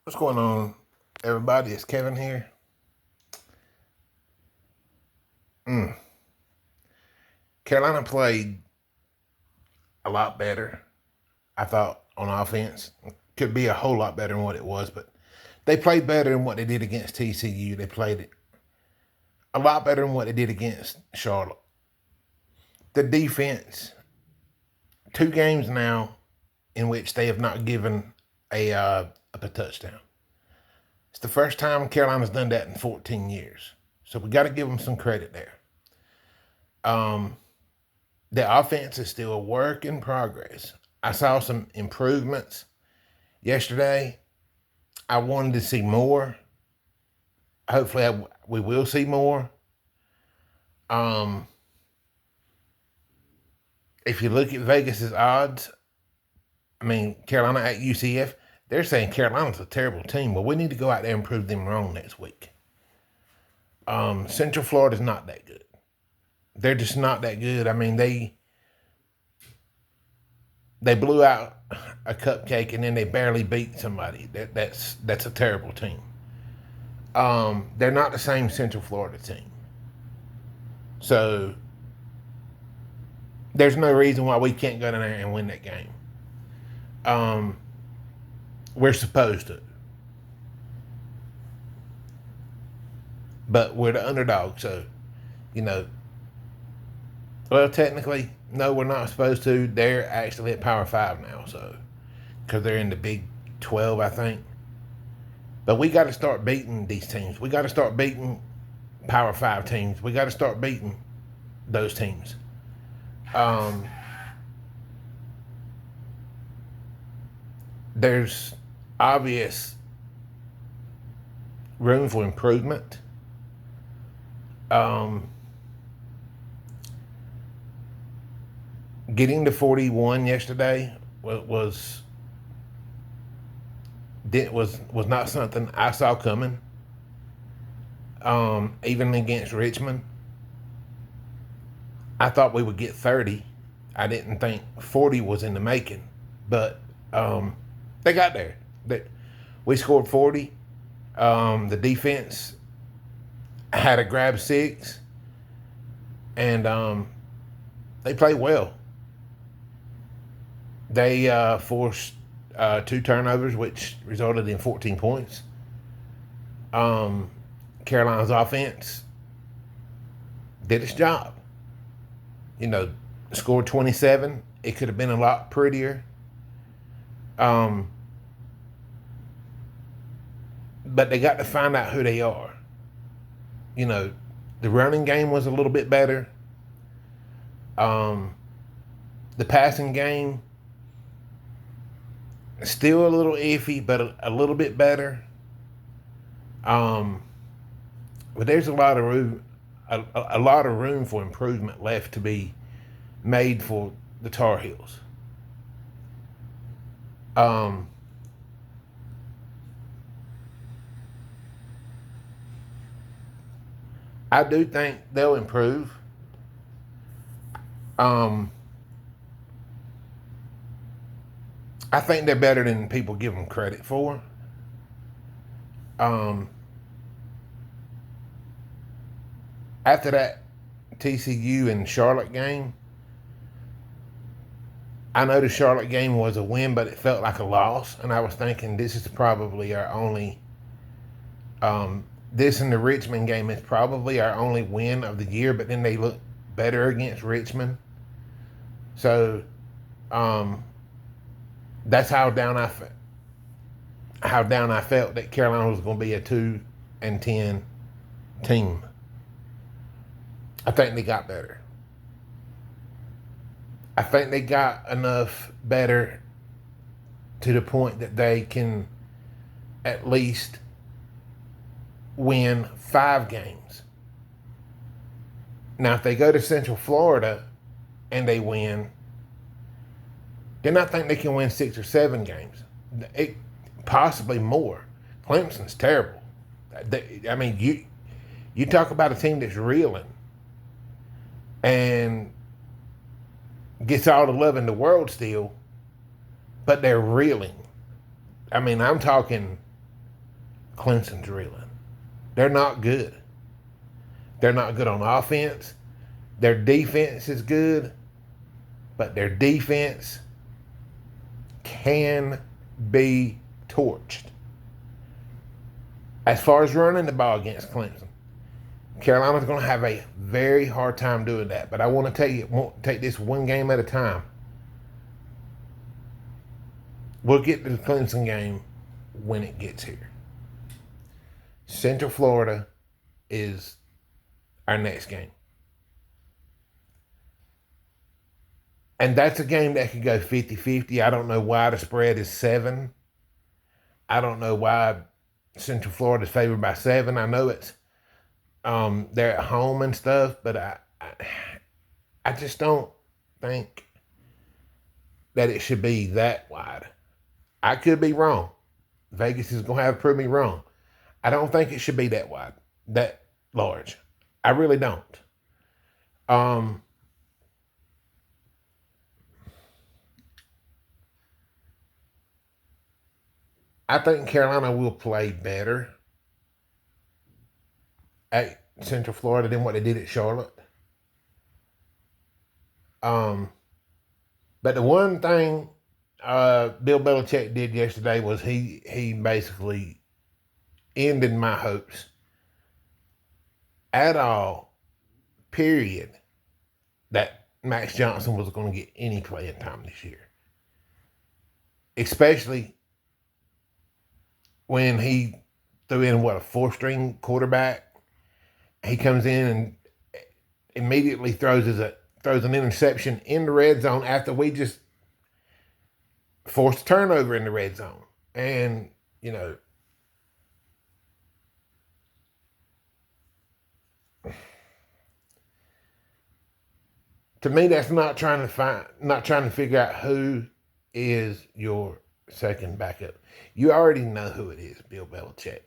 What's going on, everybody? It's Kevin here. Carolina played a lot better, I thought, on offense. Could be a whole lot better than what it was, but they played better than what they did against TCU. They played it a lot better than what they did against Charlotte. The defense, 2 games now in which they have not given a touchdown. It's the first time Carolina's done that in 14 years. So we got to give them some credit there. The offense is still a work in progress. I saw some improvements yesterday. I wanted to see more. Hopefully, we will see more. If you look at Vegas's odds, Carolina at UCF, they're saying Carolina's a terrible team. Well, we need to go out there and prove them wrong next week. Central Florida's not that good. They're just not that good. They blew out a cupcake and then they barely beat somebody. That's a terrible team. They're not the same Central Florida team. So there's no reason why we can't go down there and win that game. We're supposed to. But we're the underdog, so, well, technically, no, we're not supposed to. They're actually at Power 5 now, so, because they're in the Big 12, I think. But we got to start beating these teams. We got to start beating Power 5 teams. We got to start beating those teams. There's obvious room for improvement. Getting to 41 yesterday was not something I saw coming. Even against Richmond, I thought we would get 30. I didn't think 40 was in the making, but they got there. We scored 40. The defense had a grab 6, and they played well. They forced 2 turnovers, which resulted in 14 points. Carolina's offense did its job. Scored 27. It could have been a lot prettier. But they got to find out who they are. The running game was a little bit better. The passing game, still a little iffy, but a little bit better. But there's a lot of room for improvement left to be made for the Tar Heels. I do think they'll improve. I think they're better than people give them credit for. After that TCU and Charlotte game, I know the Charlotte game was a win, but it felt like a loss. And I was thinking this is probably our only, this and the Richmond game is probably our only win of the year, but then they look better against Richmond. So, that's how down I felt that Carolina was going to be a 2-10 team. I think they got better. I think they got enough better to the point that they can at least win 5 games. Now, if they go to Central Florida and they win, then I think they can win 6 or 7 games. Possibly more. Clemson's terrible. You talk about a team that's reeling and gets all the love in the world still, but they're reeling. I'm talking Clemson's reeling. They're not good. They're not good on offense. Their defense is good, but their defense can be torched. As far as running the ball against Clemson, Carolina's going to have a very hard time doing that. But I want to tell you, take this one game at a time. We'll get to the Clemson game when it gets here. Central Florida is our next game. And that's a game that could go 50-50. I don't know why the spread is 7. I don't know why Central Florida is favored by 7. I know it's they're at home and stuff, but I just don't think that it should be that wide. I could be wrong. Vegas is going to have to prove me wrong. I don't think it should be that wide, that large. I really don't. I think Carolina will play better at Central Florida than what they did at Charlotte. But the one thing Bill Belichick did yesterday was he basically ended my hopes at all, period, that Max Johnson was going to get any playing time this year. Especially when he threw in, a 4-string quarterback. He comes in and immediately throws an interception in the red zone after we just forced a turnover in the red zone. And, to me, that's not trying to figure out who is your second backup. You already know who it is, Bill Belichick.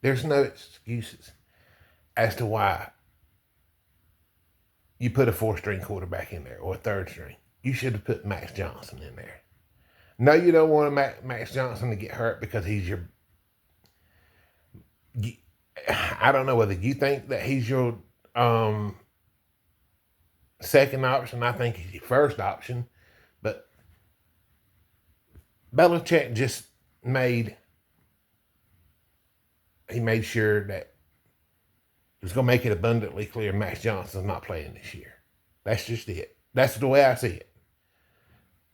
There's no excuses as to why you put a 4-string quarterback in there or a 3rd string. You should have put Max Johnson in there. No, you don't want Max Johnson to get hurt because he's your... I don't know whether you think that he's your second option. I think he's your first option. But Belichick just made sure that he was going to make it abundantly clear Max Johnson's not playing this year. That's just it. That's the way I see it.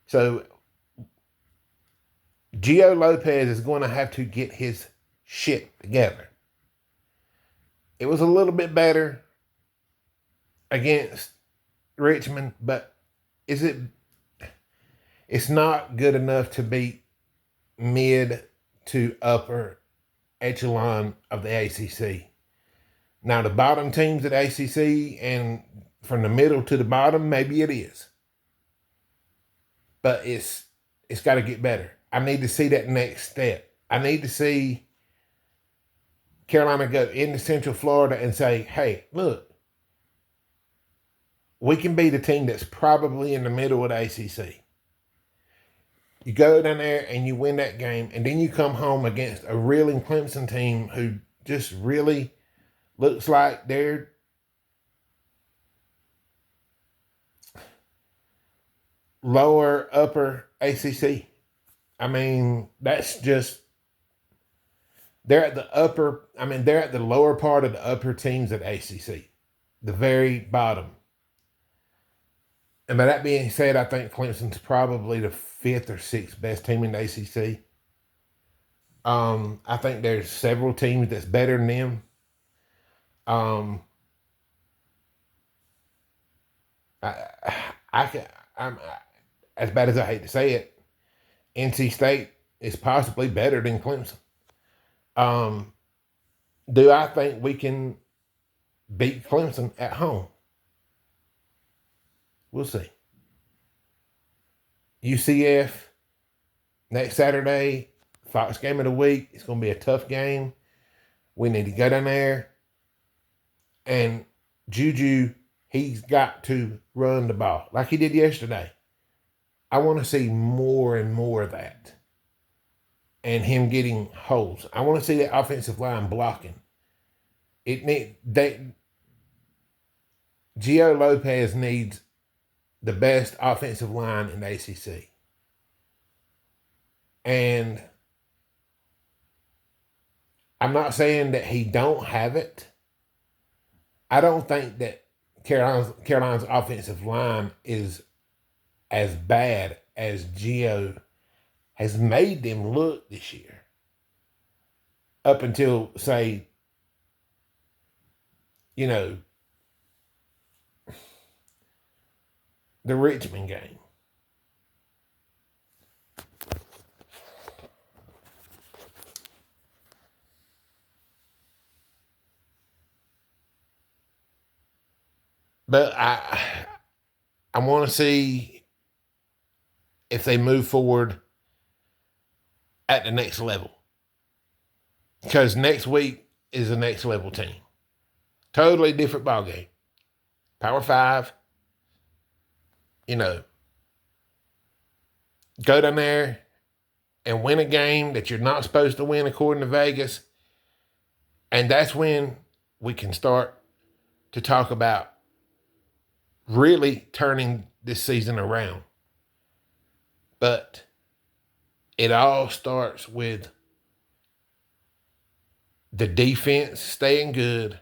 So Gio Lopez is going to have to get his shit together. It was a little bit better against Richmond, but it's not good enough to beat mid to upper echelon of the ACC. Now, the bottom teams at ACC and from the middle to the bottom, maybe it is. But it's got to get better. I need to see that next step. I need to see Carolina go into Central Florida and say, hey, look, we can beat a team that's probably in the middle of the ACC. You go down there and you win that game, and then you come home against a reeling Clemson team who just really looks like they're lower, upper ACC. I mean, that's just, they're at the lower part of the upper teams at ACC, the very bottom. And by that being said, I think Clemson's probably the 5th or 6th best team in the ACC. I think there's several teams that's better than them. I'm as bad as I hate to say it, NC State is possibly better than Clemson. Do I think we can beat Clemson at home? We'll see. UCF next Saturday, Fox game of the week. It's going to be a tough game. We need to go down there. And Juju, he's got to run the ball like he did yesterday. I want to see more and more of that. and him getting holes. I want to see that offensive line blocking. Gio Lopez needs the best offensive line in the ACC. And I'm not saying that he don't have it. I don't think that Carolina's offensive line is as bad as Gio has made them look this year. Up until, say, the Richmond game. But I want to see if they move forward at the next level. Because next week is the next level team. Totally different ballgame. Power 5. Go down there and win a game that you're not supposed to win according to Vegas. And that's when we can start to talk about really turning this season around. But it all starts with the defense staying good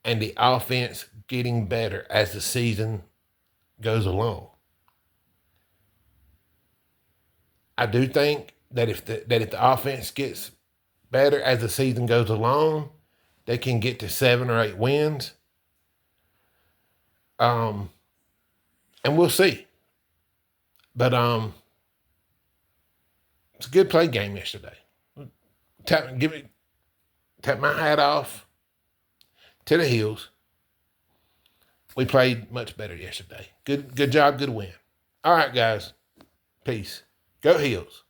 and the offense getting better as the season goes along. I do think that if the offense gets better as the season goes along, they can get to 7 or 8 wins. And we'll see. But it's a good play game yesterday. Tap my hat off to the Heels. We played much better yesterday. Good job, good win. All right, guys. Peace. Go Heels.